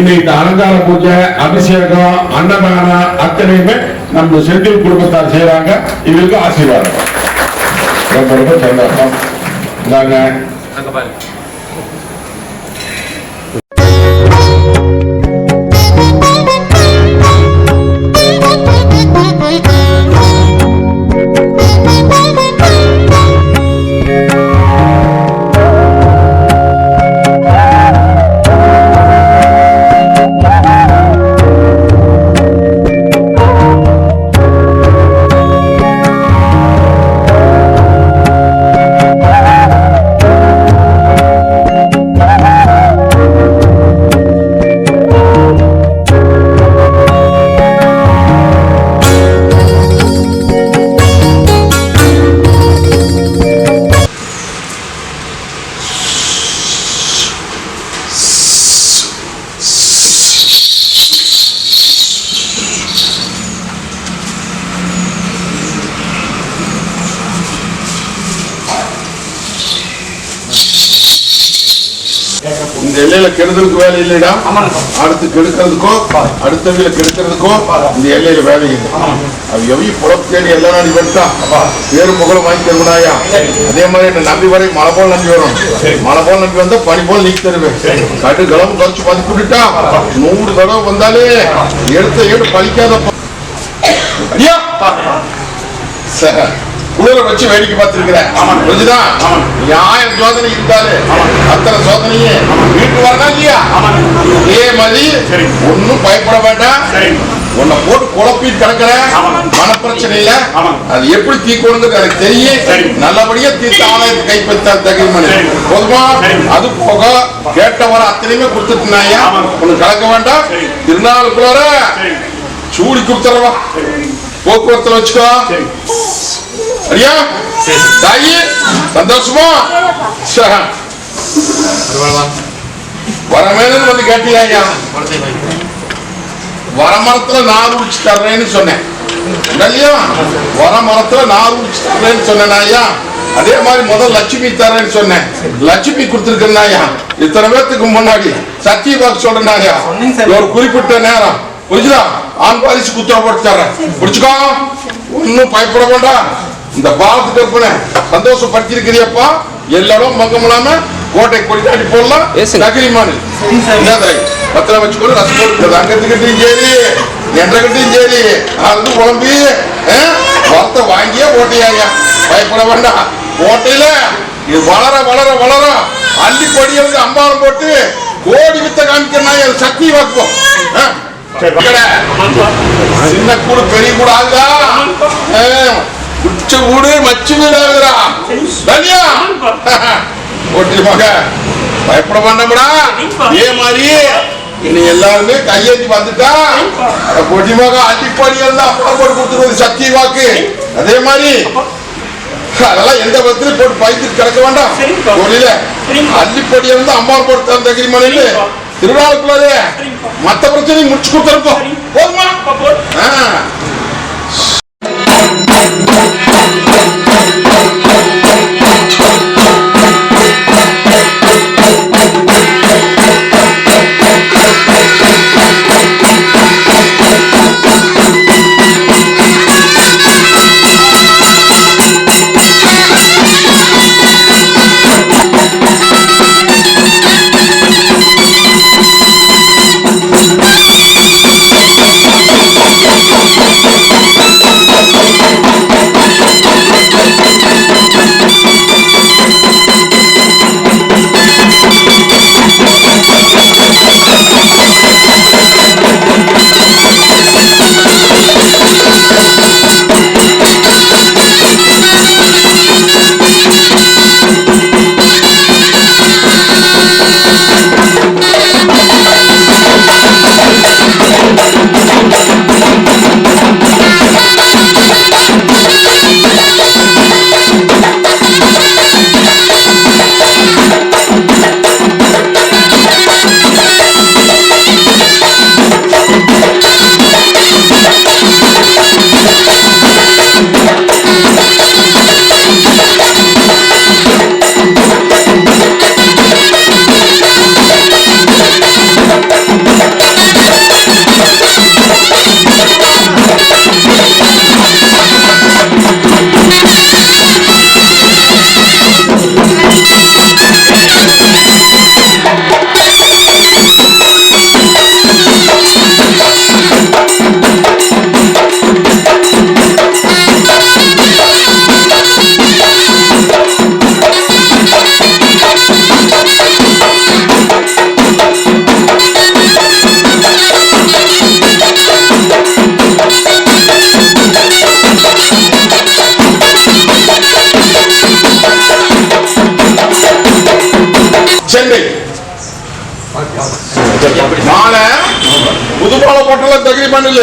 இன்னைக்கு அலங்கார பூஜை, அபிஷேகம், அன்னதானம் அத்தனையுமே நம்ம செந்தில் குடும்பத்தார் செய்யறாங்க. இவருக்கு ஆசீர்வாதம். ரொம்ப ரொம்ப சந்தோஷம். இந்த எல்லையில கெடுதலுக்கு வேலை இல்லைடா. அடுத்து கெடுக்கிறதுக்கோ அடுத்த வீல கெடுக்கிறதுக்கோ இந்த எல்லையில வேலை இல்லை. அது எவ்வளவு புறப்பு தேடி எல்லா நாடி வந்துட்டா பேரு புகழும் வாங்கி தருவனாயா. அதே மாதிரி என்ன நம்பி வரை மழை போல் நம்பி வரும். மழை போல் நம்பி வந்தா பனி போல் நீக்கி தருவேன். கட்டு கிளம்பு குறைச்சு பதிப்பு விட்டுட்டா 100 தடவை வந்தாலே எடுத்த ஏடு பழிக்காத குளிர வச்சு வேடிக்கை பார்த்திருக்கிறேன். புரிஞ்சுதான்? நியாயம் சோதனை இருந்தாலே அத்தனை சோதனையே வீட்டு வரணும் இல்லையா? இதே மாதிரி ஒன்னும் பயப்பட வேண்டாம். உன்னை போட்டு குழப்பிட்டு கிடக்கிற மனப்பிரச்சனை இல்ல. அது எப்படி தீக்கணுங்கிறது எனக்கு தெரியும். நல்லபடியா தீர்த்து ஆலயத்தை கைப்பற்ற தகுதி போதுமா? அது போக கேட்ட வர அத்தனையுமே கொடுத்துட்டுனாயா. ஒண்ணு கலக்க வேண்டாம். திருநாளுக்குள்ளார சூடி கொடுத்துறவா போக்குவரத்துல வச்சுக்கோ. சரியா தாயி? சந்தோஷமா? வரமேனு வந்து கேட்டியா? வரமரத்துல நார் உடிச்சு தர்றேன்னு சொன்னேன். வரமரத்துல நார் உடிச்சு தர்றேன்னு சொன்னேன். அதே மாதிரி முதல் லட்சுமி தரேன்னு சொன்னேன். லட்சுமி கொடுத்துருக்கேன். இத்தனை பேர்த்துக்கு முன்னாடி சத்திய வாக்கு சொல்றேன். ஒரு குறிப்பிட்ட நேரம் புரிஞ்சுதா? ஆண் பாரிசு குத்தர போட்டு தர்றேன். புடிச்சுக்கோ. ஒன்னும் பயப்பட வேண்டாம். இந்த பாலத்துக்கு இருப்பன சந்தோஷப்படுத்திருக்கிறியப்பா. எல்லாரும் மங்கம் இல்லாம கோட்டை கொடிக்காட்டி போடலாம். தகிரிமானு பத்திரம் வச்சுக்கோ. ரசம் போட்டு அங்கத்துக்கிட்டையும் சரி என்றகிட்டையும் சரி அது குழம்பி வளர்த்த வாங்கியே ஓட்டையா. பயப்பட வேண்டாம். கோட்டையில இது வளர வளர வளர அள்ளி பொடியிலிருந்து அம்பாரம் போட்டு கோடி வித்த காமிக்கிறேன். சக்தி வாக்குவோம். சின்ன கூடு பெரிய கூட ஆகுதா? உச்ச வீடு மச்சு வீடு ஆகுறா. ஒட்டி மக பயப்பட வேண்டாம்டா. இதே மாதிரி இனி எல்லாருமே கையேற்றி வந்துட்டா பொடிமக அள்ளிப்படியில் தான் அப்பா போட்டு கொடுத்துருவது சக்தி வாக்கு. அதே மாதிரி அதெல்லாம் எந்த விதத்திலும் போட்டு பயிற்சி கிடக்க வேண்டாம். தொழில அள்ளிப்படியில் இருந்து அம்மா போட்டு தந்த தகிரிமனையில் திருவிழாவுக்குள்ளே மற்ற பிரச்சனையும் முடிச்சு கொடுத்துருப்போம். போதுமா? புது மாலை போட்டாலும் தகிரிமான் இல்ல,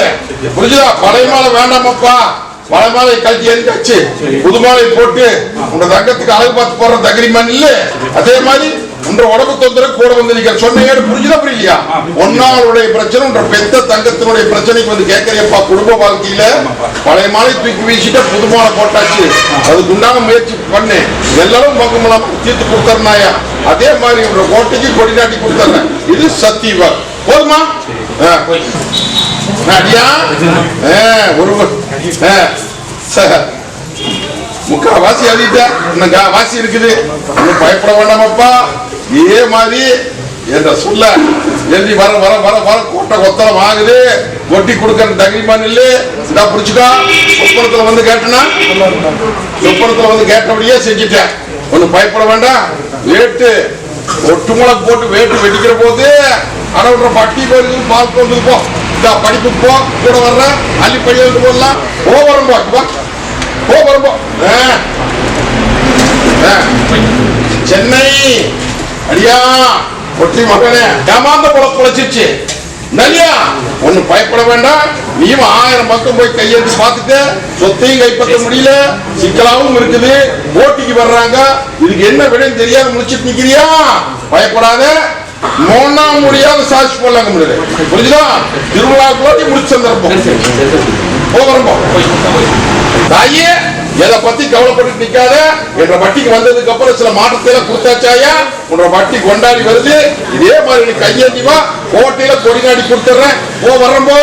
புரிஞ்சுதா? பழைய மாலை வேண்டாமப்பா, பழைய மாலை கழட்டி எரிஞ்சாச்சு, புது மாலை போட்டு உங்க தங்கத்துக்கு அழகு பார்த்து போற தகிரிமான் இல்ல. அதே மாதிரி உன்ற உடம்பு தொந்தரவு கூட வந்து நிக்கிற சொன்னீங்க, புரிஞ்சுதா புரியலையா? ஒன்னாளுடைய பிரச்சனை உன்ற பெத்த தங்கத்தினுடைய பிரச்சனைக்கு வந்து கேட்கறியப்பா. குடும்ப வாழ்க்கையில பழைய மாலை தூக்கி வீசிட்டு புது மாலை போட்டாச்சு, அதுக்கு உண்டான முயற்சி பண்ணு, எல்லாரும் பக்கம் தீர்த்து கொடுத்தர்னாயா. அதே மாதிரி உன்ற கோட்டைக்கு கொடி நாட்டி கொடுத்தர்றேன். இது சத்தியவா போதுமா? அடியா ஒரு முக்காவாசி அழிட்ட, இன்னும் வாசி இருக்குது, இன்னும் பயப்பட வேண்டாமப்பா. இதே மாதிரி என்ற சொல்ல எழுதி வர வர வர வர கோட்டை கொத்தலம் ஆகுது, ஒட்டி கொடுக்கற தகிரிமான் இல்ல. இதா புடிச்சுக்கா, சொப்பனத்துல வந்து கேட்டனா, சொப்பனத்துல வந்து கேட்டபடியே செஞ்சுட்டேன், ஒன்னும் பயப்பட வேண்டாம். வேட்டு ஒட்டு முளக்கு போட்டு வேட்டு வெடிக்கிற போது அடவுற பட்டி போயிருக்கு, பால் கொண்டு போ, படிப்புக்கு போ, கூட வர்ற அள்ளி படிய வந்து போடலாம். போறோம் சென்னை அடியா ஒட்டி மகனே ஏமாந்த போல பொழைச்சிருச்சு நலியா. ஒண்ணு பயப்பட வேண்டாம், நீயும் 1000 பக்கம் போய் கையெழுத்து பார்த்துட்டு சொத்தையும் கைப்பற்ற முடியல, சிக்கலாவும் இருக்குது, போட்டிக்கு வர்றாங்க, இதுக்கு என்ன விடைன்னு தெரியாத முடிச்சுட்டு நிக்கிறியா? பயப்படாத, மோனா முடியாத சாட்சி போடலாங்க முடியல, புரிஞ்சுதா? திருவிழாக்குள்ள முடிச்சு தந்துருப்போம். தாயே எதை பத்தி கவலைப்பட்டு நிக்காத, என்ற வட்டிக்கு வந்ததுக்கு அப்புறம் சில மாற்றத்தை கொடுத்தாச்சாயா, உன்ற வட்டி கொண்டாடி வருது. இதே மாதிரி நீ கையேந்தி வா, கோட்டையில கொடிநாடி கொடுத்துறேன். வர்றம்போ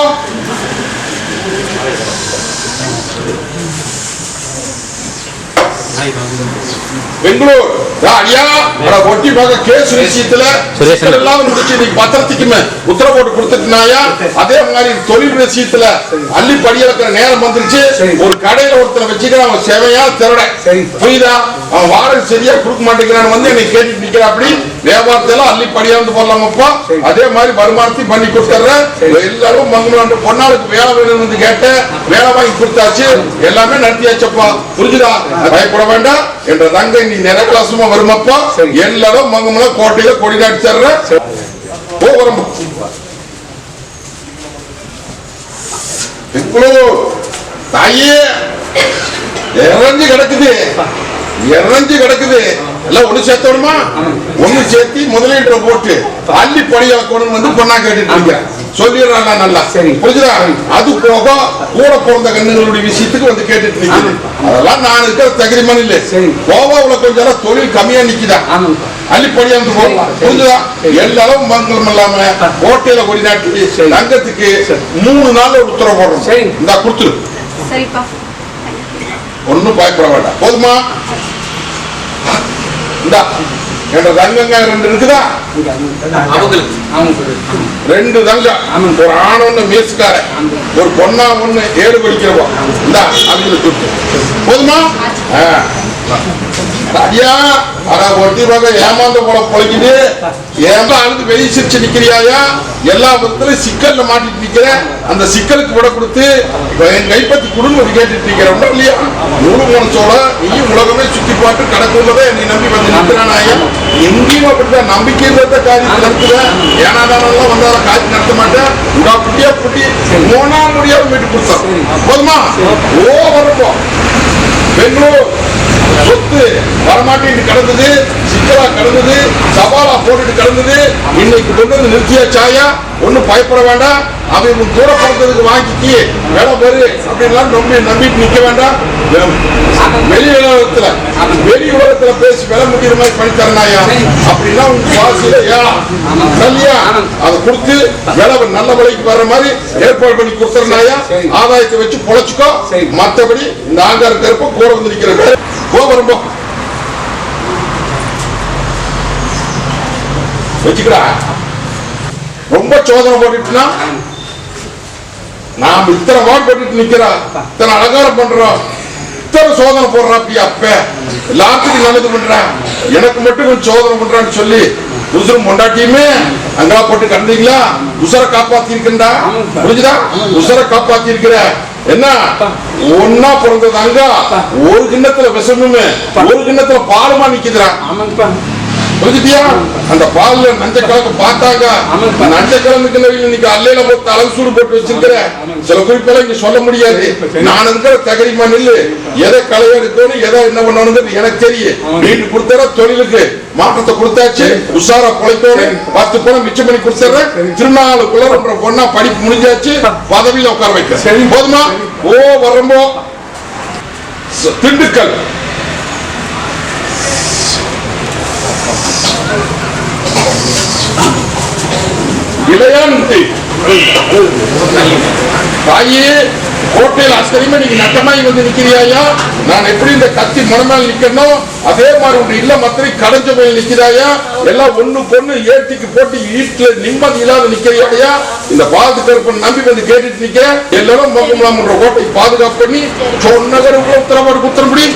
பெங்களூர் அடியா ஒட்டி பார்க்க கேஸ் விஷயத்துல எல்லாம் முடிச்சு நீ பத்திரத்துக்குமே உத்தரவு போட்டு கொடுத்துட்டுனாயா. அதே மாதிரி தொழில் விஷயத்துல அள்ளி படிய வைக்கிற நேரம் வந்துருச்சு. ஒரு கடையில ஒருத்தரை வச்சுக்கிற அவன் சேவையா திரட புரியுதா? அவன் வாடகை சரியா கொடுக்க மாட்டேங்கிறான்னு வந்து என்னை கேட்டு நிக்கிற. அப்படி வியாபாரத்துல அள்ளி படியாந்து போடலாமப்பா. அதே மாதிரி வருமானத்தையும் பண்ணி கொடுத்துறேன். எல்லாரும் மங்களாண்டு பொன்னாளுக்கு வேலை வேணும்னு வந்து கேட்டேன், வேலை வாங்கி கொடுத்தாச்சு, எல்லாமே நடத்தியாச்சப்பா. புரிஞ்சுதா? பயப்பட வேண்டாம் என்ற தங்கை நீ நிறக்கலாசமா வருமாப்பா. எல்லாரும் மங்கமல கோட்டையில கொடி நாட்டி தர்ற. வரும் தாயே இறஞ்சி கிடக்குது, இறஞ்சி கிடக்குது. எல்லாம் ஒண்ணு சேர்த்தோடுமா? ஒண்ணு சேர்த்தி முதலீட்டு போட்டு அள்ளி படியாக்கணும் வந்து பொண்ணா கேட்டுட்டு இருக்கேன். சொல்லிடுறாங்க நல்லா, புரிஞ்சுதா? அது போக கூட பிறந்த கண்ணுங்களுடைய விஷயத்துக்கு வந்து கேட்டுட்டு நிக்குது. அதெல்லாம் நான் இருக்கிற தகிரிமான் இல்ல. கோவாவுல கொஞ்சம் தொழில் கம்மியா நிக்குதா, அள்ளிப்படியாந்து போகலாம். புரிஞ்சுதா? எல்லாரும் மங்களம் இல்லாம கோட்டையில கொடி நாட்டி தங்கத்துக்கு 3 நாள் ஒரு உத்தரவு போடுறோம். இந்த கொடுத்துரு, ஒன்னும் பயப்பட வேண்டாம். போதுமா? இந்தா என்ற தங்கங்க 2 இருக்குதா? 2 தங்கம், ஒரு ஆண் ஒண்ணு மீசுக்கார, ஒரு பொண்ணா ஒண்ணு 7 படிக்கிறோம். இந்தா அவங்களுக்கு போதுமா? ஐயா ஒட்டி பார்க்க ஏமாந்த போல பொழைக்குது. ஏமா அழுது வெளியே சிரிச்சு நிக்கிறியாயா? எல்லா விதத்திலும் சிக்கல்ல மாட்டிட்டு நிக்கிற. அந்த சிக்கலுக்கு விட கொடுத்து என் கைப்பற்றி குடும்பம் கேட்டுட்டு நிக்கிறோம் இல்லையா? 3 சோழ நீயும் உலகமே சுத்தி பாட்டு கடக்குள்ளதே என்னை நம்பி வந்து நிற்கிறானாயா? எங்கேயும் அப்படிதான் நம்பிக்கை இருந்த காரியத்தை நடத்துவேன். ஏனாதானெல்லாம் வந்தாலும் காரியம் நடத்த மாட்டேன். உடா புட்டியா புட்டி மோனா முடியாம வீட்டு கொடுத்தோம். போதுமா? வரப்போ பெங்களூர் சொத்து வரமாட்டிட்டு கிடந்தது, சிக்கலா கிடந்தது, சவாலா போட்டுட்டு கிடந்தது. இன்னைக்கு கொண்டு வந்து நிறுத்தியாச்சாயா? ஒன்னும் பயப்பட வேண்டாம். அவன் கூட பிறந்ததுக்கு வாங்கிக்கி வேலை பெரு அப்படின்லாம் நம்பிட்டு நிக்க வேண்டாம். வெளி உலகத்துல பேசி வேலை முடிகிற மாதிரி பண்ணி தரனாயா? அப்படின்னா உங்க வாசியில ஏழாம் இல்லையா? அதை கொடுத்து வேலை நல்ல விலைக்கு வர்ற மாதிரி ஏற்பாடு பண்ணி கொடுத்துறனாயா? ஆதாயத்தை வச்சு பொழைச்சுக்கோ. மற்றபடி இந்த ஆங்கார கருப்ப கூட வந்து நிக்கிற வரும்போ வச்சுக்கடா. ரொம்ப சோதனை போட்டுட்டுனா நாம் இத்தனை வாட் போட்டுட்டு நிக்கிறா, இத்தனை அலங்காரம் பண்றோம், இத்தனை சோதனை போடுறா. அப்படியா அப்ப எல்லாத்துக்கும் நல்லது பண்றான், எனக்கு மட்டும் கொஞ்சம் சோதனை பண்றான்னு சொல்லி உசுரும் பொண்டாட்டியுமே அங்கெல்லாம் போட்டு கண்டீங்களா? உசரை காப்பாத்தி இருக்கா? புரிஞ்சுதா? உசரை காப்பாத்தி இருக்கிற. என்ன ஒன்னா பிறந்தது அங்க ஒரு கிண்ணத்துல விஷமுமே ஒரு கிண்ணத்துல பாலுமா நிக்குதுடா. புரிஞ்சுட்டியா? அந்த பால்ல நஞ்ச கலக்கு பார்த்தாங்க. நஞ்ச கலந்துக்கு இன்னைக்கு அல்லையில போட்டு அளவு சூடு போட்டு வச்சிருக்கிற சில குறிப்பெல்லாம் இங்க சொல்ல முடியாது. நான் இருக்கிற தகரிமா நில்லு, எதை களை எடுக்கணும், எதை என்ன பண்ணணும் எனக்கு தெரியும். வீட்டு கொடுத்தா தொழிலுக்கு மாற்றத்தை கொடுத்தாச்சு, உஷாரா பொழைக்கணும். 10 பணம் மிச்சம் பண்ணி கொடுத்துறேன். திருநாளுக்குள்ள பொண்ணா படிப்பு முடிஞ்சாச்சு, பதவியில உட்கார வைக்க போதுமா? ஓ வரம்போ திண்டுக்கல் இளையான்குடி தாயே கோட்டையில் ஆச்சரியமா நீங்க நட்டமாய் வந்து நிக்கிறியாயா? நான் எப்படி இந்த கத்தி மனமேல் நிக்கணும் அதே மாதிரி உங்க இல்ல மத்திரை கடைஞ்ச போய் நிக்கிறாயா? எல்லாம் ஒண்ணு பொண்ணு ஏட்டிக்கு போட்டு வீட்டுல நிம்மதி இல்லாத நிக்கிறியாயா? இந்த பாதுகாப்பு நம்பி வந்து கேட்டுட்டு நிக்க எல்லாரும் மோகம்லாம் கோட்டை பாதுகாப்பு பண்ணி சொன்னகர் உத்தரவாடு குத்தரப்படி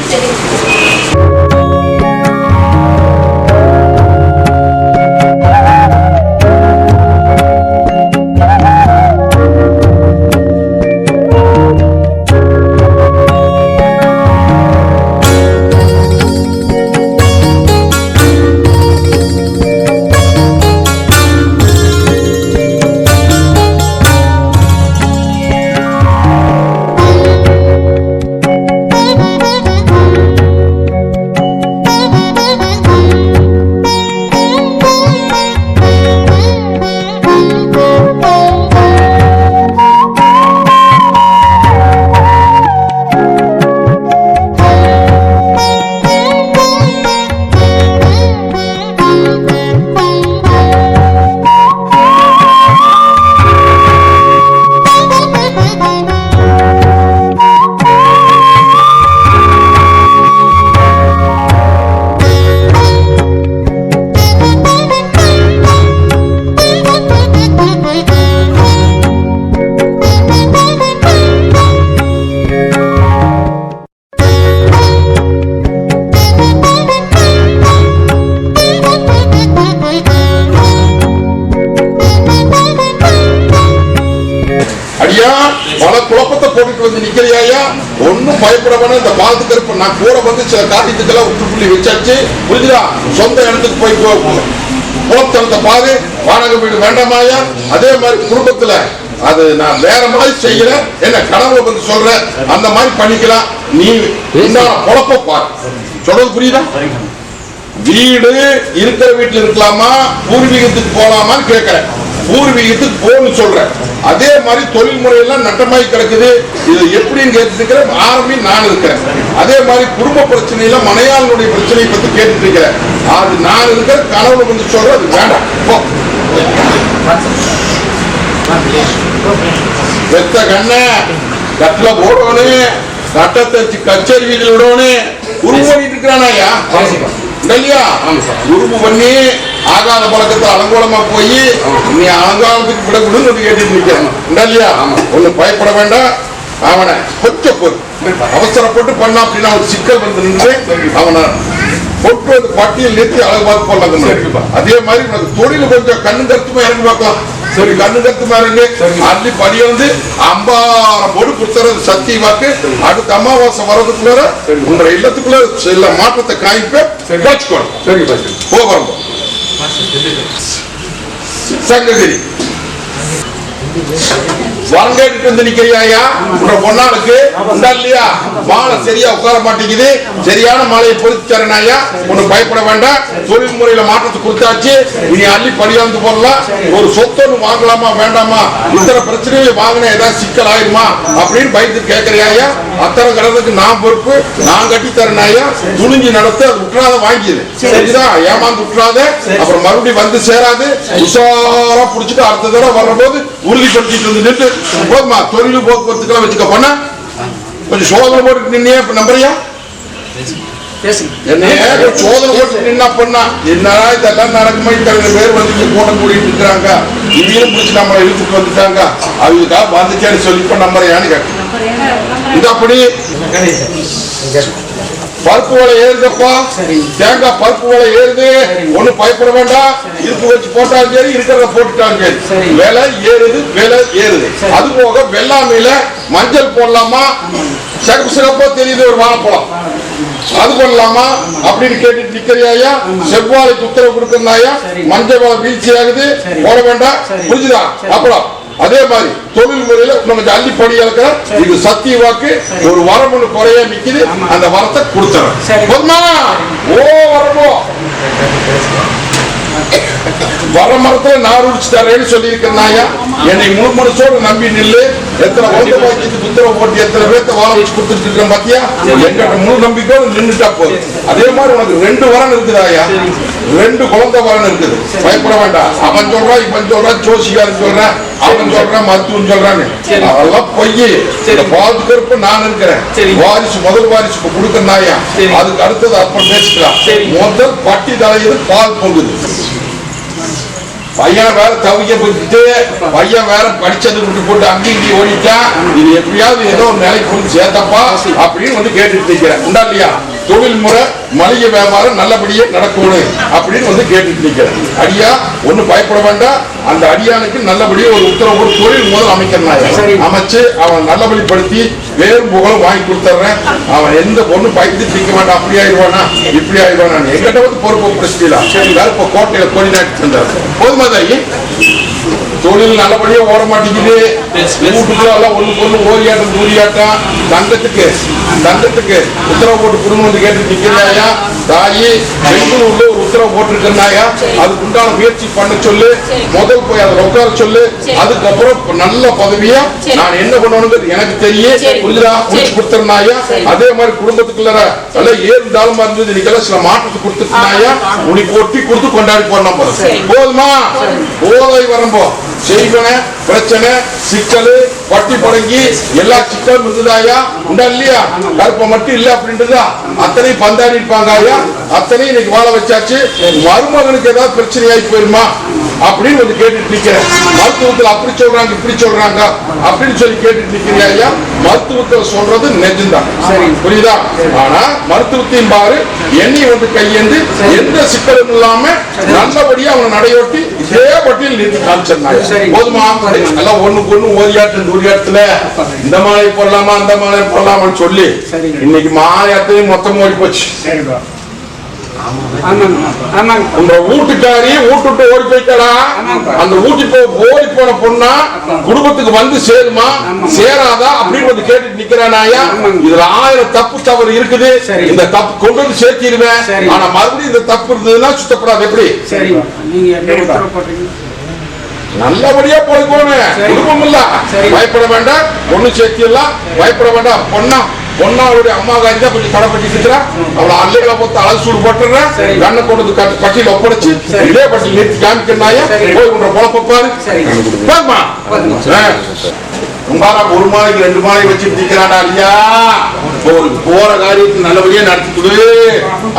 பல குழப்பத்தை போட்டுட்டு வந்து நிக்கிறியாயா? ஒன்னும் பயப்பட வேணாம். இந்த பாதுகாப்பு நான் கூட வந்து சில காரியத்துக்கெல்லாம் உற்றுப்புள்ளி வச்சாச்சு. புரிஞ்சுதா? சொந்த இடத்துக்கு போய் குளத்தனத்தை பாரு, வாடகை வீடு வேண்டாமாயா? அதே மாதிரி குடும்பத்துல அது நான் வேற மாதிரி செய்யறேன், என்ன கனவுல வந்து சொல்றேன், அந்த மாதிரி பண்ணிக்கலாம். நீ என்ன குழப்ப பாரு, சொல்றது புரியுதா? வீடு இருக்கிற வீட்டுல இருக்கலாமா, பூர்வீகத்துக்கு போலாமான்னு கேட்கிறேன். பூர்வீகத்துக்கு போன்னு சொல்றேன். அதே மாதிரி தொழில் முறையெல்லாம் நட்டமாய் கிடக்குது. இது எப்படின்னு கேட்டு ஆரம்பி நான் இருக்கிறேன். அதே மாதிரி குடும்ப பிரச்சனையில மனையாளுடைய பிரச்சனையை பத்தி கேட்டுட்டு இருக்கிறேன். அது நான் இருக்கிற கனவுல வந்து சொல்றேன், அது வேண்டாம். வெத்த கண்ண கட்டில போடணும், கட்டத்தை கச்சேரி வீட்டில் விடணும். உருவாடிட்டு இருக்கிறானாயா இல்லையா? உருவு பண்ணி ஆகாத பழக்கத்தை அலங்கோலமா போய் நீ அலங்காலத்துக்கு விடக்கூடாது கேட்டுட்டு நிக்கணும் இல்லையா? ஒண்ணு பயப்பட வேண்டாம். அவனை கொஞ்சம் அவசரப்பட்டு பண்ண அப்படின்னா ஒரு சிக்கல் வந்து நின்று அவனை பொட்டு வந்து பட்டியல் நிறுத்தி அழகு பார்த்து போடலாம். அதே மாதிரி உனக்கு தொழில் கொஞ்சம் கண்ணு கருத்துமா இறங்கி பார்க்கலாம். சரி, கண்ணு கருத்துமா இறங்கு. அள்ளி படி வந்து 50 போடு கொடுத்துறது சத்திய வாக்கு. அடுத்த அமாவாசை வர்றதுக்குள்ள உங்க இல்லத்துக்குள்ள சில மாற்றத்தை காய்ப்ப வச்சுக்கணும். போகிறோம் சங்ககிரி வரங்கேட்டு வந்து நிக்கிறியாயா? உங்க பொண்ணாளுக்கு இல்லையா? மாலை சரியா உட்கார மாட்டேங்குது. சரியான மாலையை பொறுத்து தரனாயா? ஒண்ணு பயப்பட வேண்டாம். தொழில் முறையில மாற்றத்தை கொடுத்தாச்சு. இனி அள்ளி படியாந்து போடலாம். ஒரு சொத்து வாங்கலாமா வேண்டாமா, இத்தனை பிரச்சனையை வாங்கின ஏதாவது சிக்கல் ஆயிருமா அப்படின்னு பயந்து கேட்கறியாயா? அத்தனை கடனுக்கு நான் பொறுப்பு, நான் கட்டி தரனாயா? துணிஞ்சு நடத்து, அது விட்டுறாத வாங்கிது. சரிதான்? ஏமாந்து விட்டுறாத, அப்புறம் மறுபடியும் வந்து சேராது. உஷாரா புடிச்சுட்டு அடுத்த தடவை வர்றபோது உறுதிப்படுத்திட்டு வந்து நின்று போதுமா. தொழில் போக்குவரத்துக்கெல்லாம் வச்சுக்க பண்ண கொஞ்சம் சோதனை போட்டு நின்னே நம்புறியா? என்ன சோதனை போட்டு நின்னா பண்ணா என்னடா இதெல்லாம் நடக்குமா? இத்தனை பேர் வந்து கூட்டம் கூடிட்டு இருக்கிறாங்க, இதையும் பிடிச்சி நம்மளை இழுத்துட்டு வந்துட்டாங்க, அவங்களுக்காக வந்துச்சேன்னு சொல்லி இப்ப நம்புறியான்னு கேட்டேன். இது அப்படி பருப்பு விலை ஏறுதப்பா, தேங்காய் பருப்பு விலை ஏறுது. ஒண்ணு பயப்பட வேண்டாம். இருப்பு வச்சு போட்டாலும் சரி, இருக்கிறத போட்டுட்டாலும் சரி, விலை ஏறுது, விலை ஏறுது. அது போக வெள்ளாமையில மஞ்சள் போடலாமா? சிகப்பு சிகப்பா தெரியுது ஒரு வாழைப்பழம், அது பண்ணலாமா அப்படின்னு கேட்டுட்டு நிக்கிறியா? செவ்வாழைக்கு உத்தரவு கொடுக்கறாயா? மஞ்சள் வள வீழ்ச்சி ஆகுது, போட வேண்டாம். புரிஞ்சுதா? அப்புறம் அதே மாதிரி தொழில் முறையில நம்ம அள்ளி படி இழக்கிற இது சத்திய வாக்கு. ஒரு வரம் ஒண்ணு குறைய நிக்குது, அந்த வரத்தை கொடுத்துறேன். போதுமா? ஓ வரமோ வர மரத்துல நார் உடிச்சு தரேன்னு சொல்லி இருக்கிறாயா? என்னை முழு மனசோடு நம்பி நில்லு. எத்தனை குழந்தை பாக்கியத்துக்கு உத்தரவு போட்டு எத்தனை பேர்த்த வாழ வச்சு கொடுத்துட்டு இருக்கேன் பாத்தியா? எங்கிட்ட முழு நம்பிக்கையோடு நின்றுட்டா போதும். அதே மாதிரி உனக்கு 2 வரன் இருக்குதாயா? 2 குழந்தை வரன் இருக்குது. பயப்பட வேண்டாம். அவன் சொல்றான், இவன் சொல்றான், ஜோசிகாரன் சொல்றான், அவன் சொல்றான், மருத்துவம் சொல்றான்னு. அதெல்லாம் பொய். பாதுகாப்பு நான் இருக்கிறேன். வாரிசு முதல் வாரிசு கொடுக்கறாயா? அதுக்கு அடுத்தது அப்புறம் பேசிக்கலாம். முதல் பட்டி தலையில் பால் பொங்குது. பையன் வேற தவிக்க போயிட்டு, பையன் வேற படிச்சது விட்டு போட்டு அங்கேயும் ஓடிட்டா, இது எப்படியாவது ஏதோ ஒரு நிலைக்கு கொண்டு சேர்த்தப்பா அப்படின்னு வந்து கேட்டுட்டு நிக்கிறேன். உண்டா இல்லையா? தொழில் முறை மளிகை வியாபாரம் நல்லபடியே நடக்கணும் அப்படின்னு வந்து கேட்டுட்டு நிக்கிறேன். அடியா ஒன்னும் பயப்பட வேண்டாம். அந்த அடியானுக்கு நல்லபடியா ஒரு உத்தரவு ஒரு தொழில் முதல் அமைக்கிறேன். அமைச்சு அவன் நல்லபடிப்படுத்தி வேறு புகழும் வாங்கி கொடுத்துறேன். அவன் எந்த பொண்ணும் பயந்துட்டு நிக்க மாட்டான். அப்படி ஆயிடுவானா இப்படி ஆயிடுவானா? எங்கிட்ட வந்து பொறுப்பு பிரச்சனைலாம் இப்ப கோட்டையில கொடி நாட்டி தந்தார். போதுமா தாயி? தொழில் நல்லபடியா ஓட மாட்டேங்குது. வீட்டுக்குள்ள ஒண்ணு ஓரியாட்டம் தூரியாட்டம் தங்கத்துக்கு உத்தரவு போட்டு குடும்பம் வந்து கேட்டு நிக்கிறாயா? தாயி பெங்களூர்ல ஒரு உத்தரவு போட்டிருக்காயா? அதுக்கு உண்டான முயற்சி பண்ண சொல்லு. முதல் போய் அதை உட்கார சொல்லு. அதுக்கப்புறம் நல்ல பதவியா நான் என்ன பண்ணணுங்கிறது எனக்கு தெரியும். புரிஞ்சுதா? முடிச்சு கொடுத்துருந்தாயா? அதே மாதிரி குடும்பத்துக்குள்ள நல்லா ஏறு தாளமா இருந்தது. இன்னைக்கெல்லாம் சில மாற்றத்தை கொடுத்துருந்தாயா? உனக்கு ஒட்டி கொடுத்து கொண்டாடி போடலாம். போதுமா? போதை வரம்போ செய்வன பிரச்சனை சிக்கல் பட்டி படங்கி எல்லா சிக்கலும் இருந்ததாயா? உண்டா இல்லையா? கருப்பை மட்டும் இல்ல அப்படின்றதா அத்தனை பந்தாடி இருப்பாங்க ஐயா. அத்தனை இன்னைக்கு வாழ வச்சாச்சு. மருமகனுக்கு ஏதாவது பிரச்சனை ஆகி போயிருமா அப்படின்னு வந்து கேட்டுட்டு நிக்கிறேன். மருத்துவத்தில் அப்படி சொல்றாங்க இப்படி சொல்றாங்க அப்படின்னு சொல்லி கேட்டுட்டு நிக்கிறியா ஐயா? மருத்துவத்தில் சொல்றது நிஜம்தான். புரியுதா? ஆனா மருத்துவத்தையும் பாரு, என்னை வந்து கையேந்து எந்த சிக்கலும் இல்லாம நல்லபடியா அவனை நடையோட்டி இதே பட்டியல் நிறுத்தி காமிச்சிருந்தாங்க. போதுமா? எல்லாம் ஒண்ணுக்கு ஒண்ணு ஓரியாட்டுல இந்த மாலை போடலாமா அந்த மாலை போடலாமான்னு சொல்லி இன்னைக்கு மாலையாட்டையும் மொத்தம் ஓடி போச்சு. உங்க வீட்டுக்காரி வீட்டு ஓடி போயிட்டா? அந்த வீட்டுக்கு ஓடி போன பொண்ணா குடும்பத்துக்கு வந்து சேருமா சேராதா அப்படின்னு வந்து கேட்டுட்டு நிக்கிறானாயா? இதுல 1000 தப்பு தவறு இருக்குது. இந்த தப்பு கொண்டு வந்து சேர்த்திடுவேன். ஆனா மறுபடியும் இந்த தப்பு இருந்ததுன்னா சுத்தப்படாது. எப்படி நல்லபடியா போய் போன குடும்பம் இல்ல. பயப்பட வேண்டாம். ஒண்ணு சேர்த்திடலாம். பயப்பட வேண்டாம். பொண்ணாவுடைய அம்மா காய்ச்சா கொஞ்சம் தடைப்பட்டு இருக்கிறா. அவளை அல்லைகளை பொறுத்த அலசூடு போட்டுறேன். கண்ணை கொண்டு பட்டியல ஒப்படைச்சு இதே பட்டியல் நிறுத்தி காமிக்கிறாயா? போய் உன்ற பொழப்பாரு. ஒரு மாலைக்கு 2 மாலை வச்சுட்டு நிக்கிறானா இல்லையா? போற காரியத்துக்கு நல்லபடியா நடத்திக்குது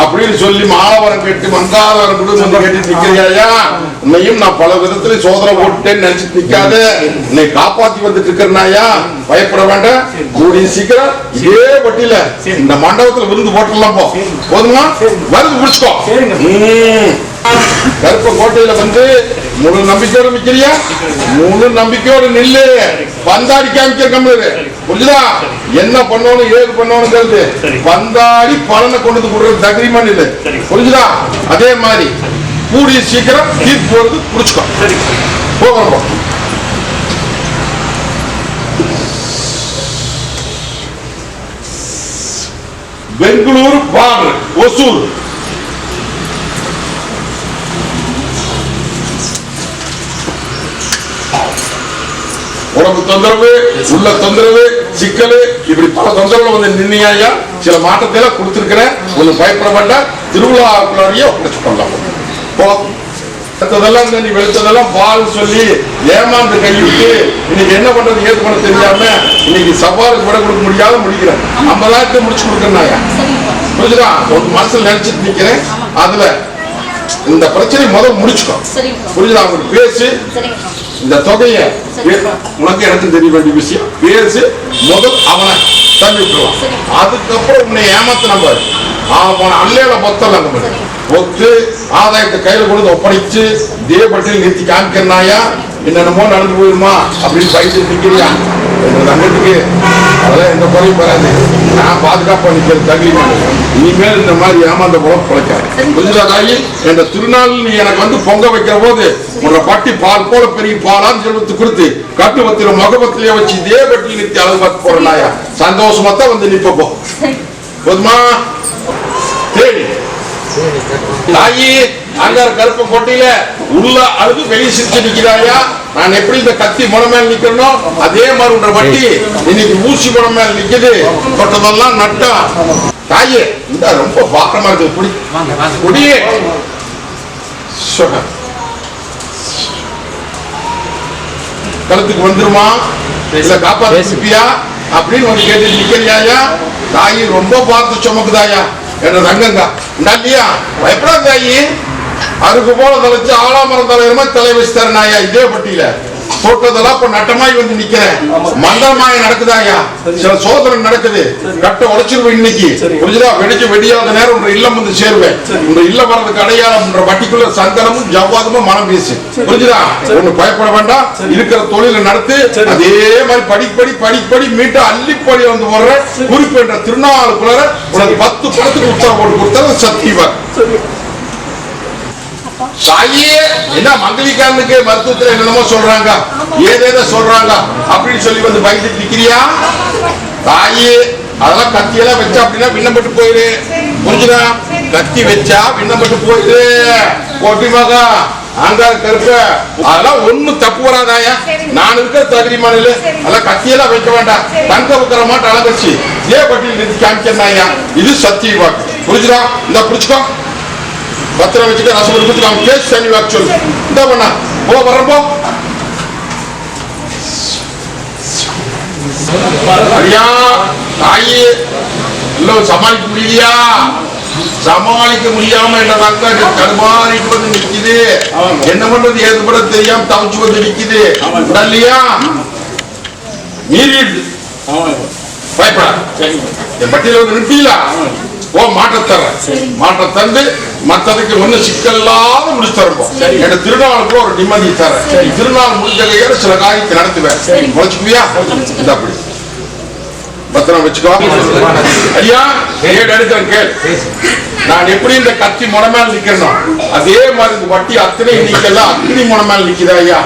அப்படின்னு சொல்லி மாலவரம் கேட்டு மங்காதவரம் கொடுத்து கேட்டு நிக்கிறியா? உன்னையும் நான் பல விதத்துல சோதனை போட்டுட்டேன்னு நினைச்சிட்டு நிக்காத. உன்னை காப்பாத்தி வந்துட்டு இருக்கிறனாயா? பயப்பட வேண்டாம். கூடிய சீக்கிரம் இதே பட்டியல இந்த மண்டபத்துல விருந்து போட்டுடலாம். போதுமா? வருது பிடிச்சுக்கோ. கருப்ப கோட்டையில வந்து முழு நம்பிக்கையோட நிக்கிறியா? முழு நம்பிக்கையோட நில்லு. பந்தாடி காமிக்க. புரிஞ்சுதா? என்ன பண்ணணும் ஏது பண்ணணுங்கிறது பந்தாடி பலனை கொண்டு கொடுறது தகிரிமான் இல்லை. புரிஞ்சுதா? அதே மாதிரி கூடிய சீக்கிரம் தீர்ப்பு போறது புடிச்சுக்கோ. போகிறோம். பெங்களூர் பார்டர் ஒசூர் உடம்பு தொந்தரவு உள்ள தொந்தரவு சிக்கல் இப்படி பல தொந்தரவு வந்து நின்னையா? சில மாற்றத்தை எல்லாம் கொடுத்திருக்கிறேன். ஒன்னும் பயப்பட வேண்டாம். திருவிழாக்குள்ளாரியே ஒப்படைச்சு கொள்ளலாம். நீ வெளுத்ததெல்லாம் பால் சொல்லி ஏமாந்து கைவிட்டு இன்னைக்கு என்ன பண்றது ஏது பண்ண தெரியாம இன்னைக்கு சவாலுக்கு விட கொடுக்க முடியாத முடிக்கிறேன். 50,000 முடிச்சு கொடுக்கறாயா? புரிஞ்சுதா? ஒரு மனசுல நினைச்சிட்டு நிக்கிறேன். அதுல இந்த பிரச்சனை முதல் முடிச்சுக்கோ. புரிஞ்சுதா? அவங்களுக்கு பேசு. இந்த தொகையை உனக்கு எனக்கு தெரிய வேண்டிய விஷயம் பேசு. முதல் அவனை தள்ளி விட்டுருவான். அதுக்கப்புறம் உன்னை ஏமாத்த நம்பாரு. அவன் அல்லையில பொத்தலாம் ஒத்து ஆதாயத்தை கையில கொண்டு ஒப்படைச்சு தேவப்பட்டியில் நிறுத்தி காமிக்கிறாயா? என்னென்னமோ நடந்து போயிருமா அப்படின்னு பயந்து நிற்கிறியா? தங்கத்துக்கு அதெல்லாம் எந்த குறையும் வராது. நான் பாதுகாப்பா நிக்கிற தகுதிமான இனிமேல் இந்த மாதிரி ஏமாந்த போல பிழைக்காது. புரிஞ்சுதா தாயி? என்ற திருநாள் நீ எனக்கு வந்து பொங்க வைக்கிற போது உன்னோட பட்டி பால் போல பெரிய பாலான்னு செல்வத்து கொடுத்து கட்டுபத்திர முகபத்திலேயே வச்சு இதே பட்டி நிறுத்தி அளவு பார்த்து போற நாயா சந்தோஷமா தான் வந்து நிப்போ. போதுமா? சரி தாயி, அங்கார கருப்ப கொட்டையில உள்ள அழுது வெளியே சிரிச்சு நிக்கிறாயா? நான் எப்படி இந்த கத்தி முனை மேல நிக்கிறனோ அதே மாதிரி உன்ற வட்டி இன்னைக்கு ஊசி முனை மேல நிக்குது. தொட்டதெல்லாம் நட்டா தாயே, இந்த ரொம்ப பாக்கமா இருக்கு. குடி குடியே கழுத்துக்கு வந்துருமா இல்ல காப்பாத்தியா அப்படின்னு வந்து கேட்டு நிக்கிறியாயா? தாயி ரொம்ப பார்த்து சுமக்குதாயா என்ற தங்கங்க இல்லையா? பயப்படாத தாயி. அதுக்கு போல தலைச்சு ஆலாமரம் தலைவருமா தலை வச்சு தரனாயா இதே பட்டியல போட்டதெல்லாம் இப்ப நட்டமாய் வந்து நிக்கிறேன். மண்டலமாய் நடக்குதாயா? சில சோதனை நடக்குது. கட்ட உடைச்சிருவேன் இன்னைக்கு. புரிஞ்சுதா? வெடிச்சு வெடியாத நேரம் உங்க இல்லம் வந்து சேருவேன். உங்க இல்லம் வர்றதுக்கு அடையாளம் பட்டிக்குள்ள சந்தனமும் ஜவ்வாதுமும் மனம் பேசு. புரிஞ்சுதா? ஒண்ணு பயப்பட வேண்டாம். இருக்கிற தொழில நடத்து. அதே மாதிரி படிப்படி மீட்டு அள்ளிப்படி வந்து வர்ற குறிப்பு என்ற திருநாளுக்குள்ள உனக்கு 10 படத்துக்கு உத்தரவு போட்டு கொடுத்தது சத்தியவா. சாயே, என்ன மங்களிகாரனுக்கு மருத்துவத்துல என்னென்னமோ சொல்றாங்க, ஏதேதோ சொல்றாங்க அப்படின்னு சொல்லி வந்து பயந்துட்டு நிக்கிறியா? தாயே, அதெல்லாம் கத்தியெல்லாம் வச்சா அப்படின்னா விண்ணப்பட்டு போயிரு. புரிஞ்சுதா? கத்தி வச்சா விண்ணப்பட்டு போயிரு. கோட்டி மகா அங்கார கருப்ப அதெல்லாம் ஒண்ணும் தப்பு வராதாயா? நான் இருக்கிற தகுதிமான அதெல்லாம் கத்தியெல்லாம் வைக்க வேண்டாம். தங்க வைக்கிற மாட்டை அழகச்சு இதே பட்டியல் நிறுத்தி காமிக்கிறாயா? இது சத்திய வாக்கு. புரிஞ்சுதா? இந்த புடிச்சுக்கோ, பத்திரம் வச்சுக்க. ரசம் கொடுத்து அவன் கேஸ் தண்ணி வாக்கு சொல்லு. இந்த பண்ணா போ வர்றப்போ ஐயா தாயி இல்ல சமாளிக்க முடியலையா? சமாளிக்க முடியாம என்னதாங்க தடுமாறிட்டு வந்து நிக்குது. என்ன பண்றது ஏது பட தெரியாம தவிச்சு வந்து நிக்குது இல்லையா? மீறிடுது. பயப்படாது. என் பட்டியல வந்து நிறுத்தீங்களா? ஓ மாற்ற தந்து மற்றதுக்கு ஒண்ணு சிக்கல் இல்லாத முடிச்சு தரப்போம். என் திருநாளுக்கு ஒரு நிம்மதி தர. திருநாள் முடிஞ்ச கையோட சில காரியத்தை நடத்துவேன். முளைச்சுக்குவியா? இந்த அப்படி பத்திரம் வச்சுக்கோ. ஐயா ஏடு எடுக்கிறேன் கேள். நான் எப்படி இந்த கத்தி முனை மேல நிக்கிறேன் அதே மாதிரி இந்த வட்டி அத்தனை நிக்கலாம். அக்னி முனை மேல நிக்குதா ஐயா?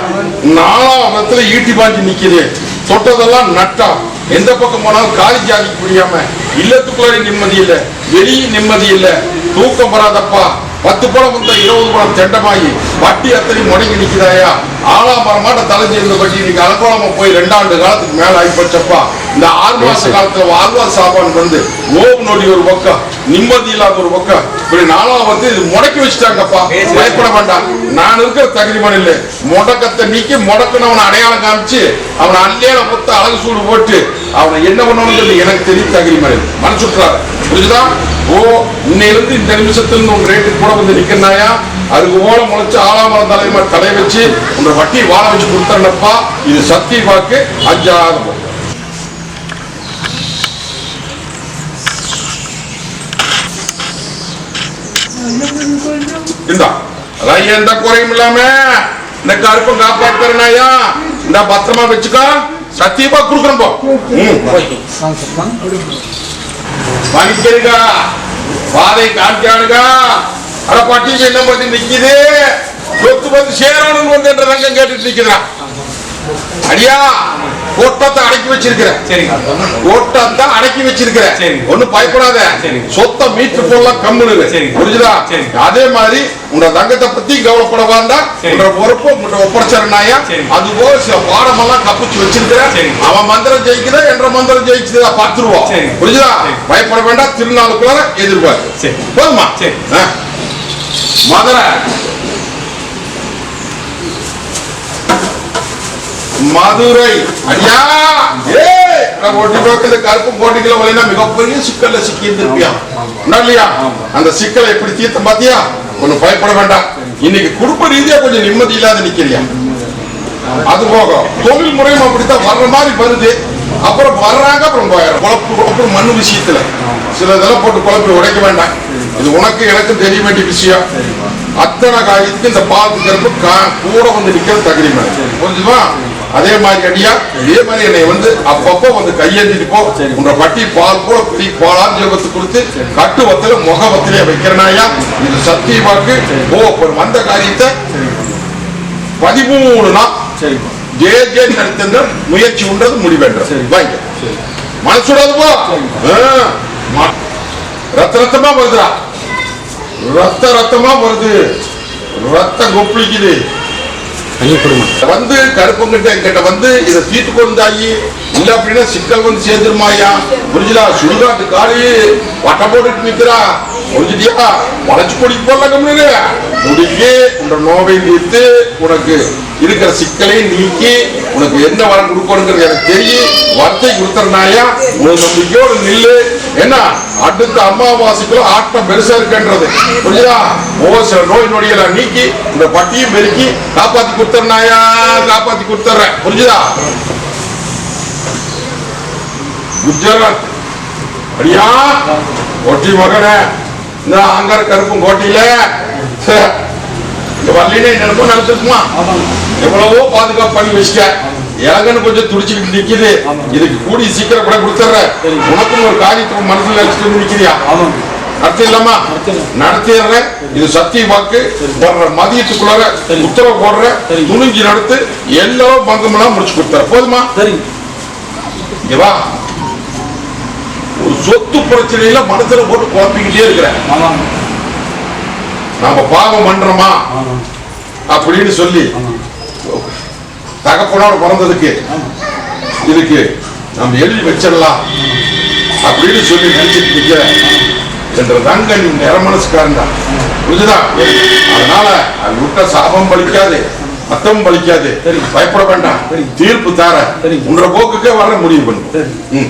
4ஆம் இடத்துல ஈட்டி பாஞ்சு நிக்குது. தொட்டதெல்லாம் நட்டா. எந்த பக்கம் போனாலும் காலி ஜாதிக்க முடியாம இல்லத்துக்குள்ள நிம்மதி இல்ல, வெளியே நிம்மதி இல்ல, தூக்கம் வராதப்பா. 10 படம் வந்த 20 படம் தெண்டமாயி வட்டி அத்தனை முடங்கி நிக்குதாயா? ஆலாமரமாட்ட தலைஞ்சி இருந்த வட்டி இன்னைக்கு அலங்கோலமா போய் 2 ஆண்டு காலத்துக்கு மேல ஆயிப்போச்சப்பா. இந்த 6 மாச காலத்துல ஆழ்வா சாப்பான் வந்து ஓம் நொடி ஒரு பக்கம், நிம்மதி இல்லாத ஒரு பக்கம், இப்படி 4ஆம் வந்து இது முடக்கி வச்சுட்டாங்கப்பா. பயப்பட வேண்டாம். நான் இருக்கிற தகுதிமான இல்லை. முடக்கத்தை நீக்கி முடக்கணவனை அடையாளம் காமிச்சு அவனை அள்ளியால மொத்த அழகு சூடு போட்டு அவனை என்ன பண்ணணும்னு எனக்கு தெரியும். தகுதிமான மனசுட்டுறாரு. புரிஞ்சுதா? ஓ இன்னையிலிருந்து இந்த நிமிஷத்துல உங்க ரேட்டுக்கு கூட வந்து நிக்கிறாயா? அதுக்கு ஓல முளைச்சு ஆலாமரம் தலைமை தலை வச்சு உங்க வட்டி வாழ வச்சு கொடுத்தனப்பா. இது சத்திய வாக்கு. அஞ்சாத எந்த குறையும் இல்லாம இந்த கருப்பம் காப்பாத்துறனாயா? இந்த பத்திரமா வச்சுக்கோ. சத்தியமா கொடுக்குறோம். பணிக்கருக்கா பாதை காட்டியானுக்கா அட பட்டி என்ன பண்ணி நிக்குது. சொத்து வந்து சேரணும் வந்து என்ற ரங்கம் கேட்டுட்டு நிக்கிறான். அடியா கோட்டத்தை அடக்கி வச்சிருக்கிற. கோட்டத்தை அடக்கி வச்சிருக்கிற. ஒன்னும் பயப்படாத. சொத்தை மீட்டு போடலாம் கம்முனு. புரிஞ்சுதா? அதே மாதிரி உங்க தங்கத்தை பத்தி கவலைப்பட வேண்டாம். உங்க பொறுப்பு உங்க ஒப்படைச்சனாயா? அது போல சில பாடமெல்லாம் கப்பிச்சு வச்சிருக்கிற. அவன் மந்திரம் ஜெயிக்குதா என்ற மந்திரம் ஜெயிச்சுதா பார்த்துருவோம். புரிஞ்சுதா? பயப்பட வேண்டாம். திருநாளுக்குள்ள எதிர்பார்க்கு. போதுமா? மதுரை மதுரை ஐயா கருப்பு போட்டிகளை மிகப்பெரிய சிக்கல்ல சிக்கி இருந்திருப்பியா இல்லையா? அந்த சிக்கலை எப்படி தீர்த்த பாத்தியா? ஒன்னும் பயப்பட வேண்டாம். இன்னைக்கு குடும்ப ரீதியா கொஞ்சம் நிம்மதி இல்லாத நிக்கிறியா? அது போக தொழில் முறையும் அப்படித்தான் வர்ற மாதிரி வருது. அப்புறம் வர்றாங்க, அப்புறம் குழப்பு மண்ணு விஷயத்துல சில இதெல்லாம் போட்டு குழப்பி உடைக்க வேண்டாம். இது உனக்கு எனக்கு தெரிய வேண்டிய விஷயம். அத்தனை காரியத்துக்கு இந்த பாலத்துக்கு கூட வந்து நிக்கிறது தகுதி மேல. புரிஞ்சுமா? அதே மாதிரி அடியா இதே மாதிரி என்னை வந்து அப்பப்போ வந்து கையெழுந்திட்டு போ. உன்ற பட்டி பால் போல பாலாஞ்சலத்து கொடுத்து கட்டு வத்தில முக வத்திலே வைக்கிறனாயா. இது சத்திய வாக்கு. வந்த காரியத்தை 13 நாள் ஜே நடத்த முயற்சி உண்டது முடிவென்ற வாங்க மனசுடாது போ. ரத்தமா வருதுடா, ரத்தமா வருது, ரத்தம் கொப்பளிக்குது. வந்து கருப்பங்கிட்ட வந்து இதை தீட்டு கொண்டாயி இல்ல அப்படின்னா சிக்கல் வந்து சேர்ந்துருமாயா. புரிஞ்சுதா? சுடுகாட்டு காலி வட்ட போட்டுட்டு நிக்கிறா. புரிஞ்சுட்டியா? வளைச்சு கொடிக்கு போடலாம் முடிக்கி உன்ற நோவை தீர்த்து உனக்கு இருக்கிற சிக்கலையும் நீக்கி உனக்கு என்ன வரம் கொடுக்கணுங்கிறது எனக்கு தெரியும். வார்த்தை கொடுத்தனாயா உனக்கு நம்பிக்கையோடு நில்லு. என்ன அடுத்த அமாவாசைக்குள்ள ஆட்டம் பெருசா இருக்குன்றது புரியுதா? சில நோய் நொடிகளை நீக்கி இந்த பட்டியும் பெருக்கி காப்பாத்தி கொடுத்தனாயா, காப்பாத்தி கொடுத்துறேன். புரிஞ்சுதா? குஜராத் அடியா ஒட்டி மகனே இந்த அங்கார கருப்பும் கோட்டையில வரலினே நினைப்போம் நினைச்சிருக்குமா? எவ்வளவோ பாதுகாப்பு பண்ணி வச்சுக்க. இலங்கன்னு கொஞ்சம் துடிச்சுக்கிட்டு நிக்குது. இதுக்கு கூடி சீக்கிரம் கூட கொடுத்துற. உனக்கும் ஒரு காரியத்துக்கு மனசுல நினைச்சிட்டு நிக்கிறியா? நடத்தி இல்லாமா நடத்திடுற. இது சத்திய வாக்கு. வர்ற மதியத்துக்குள்ளார உத்தரவு போடுற. துணிஞ்சு நடத்து. எல்லா பங்கமெல்லாம் முடிச்சு கொடுத்தார. போதுமா? வா. ஒரு சொத்து பிரச்சனையில மனசுல போட்டு குழப்பிக்கிட்டே இருக்கிற. நாம பாவம் பண்றோமா அப்படின்னு சொல்லி தகப்பனோட பிறந்ததுக்கு இதுக்கு நம்ம எழுதி வச்சிடலாம் அப்படின்னு சொல்லி நினைச்சிட்டு நிக்கிற என்றதாங்க நீ நிற மனசுக்காரன் தான். புரிஞ்சுதா? அதனால அது விட்ட சாபம் பலிக்காது, மத்தம் பலிக்காது. பயப்பட வேண்டாம். தீர்ப்பு தார உன்ற போக்குக்கே வர முடிவு பண்ணும்.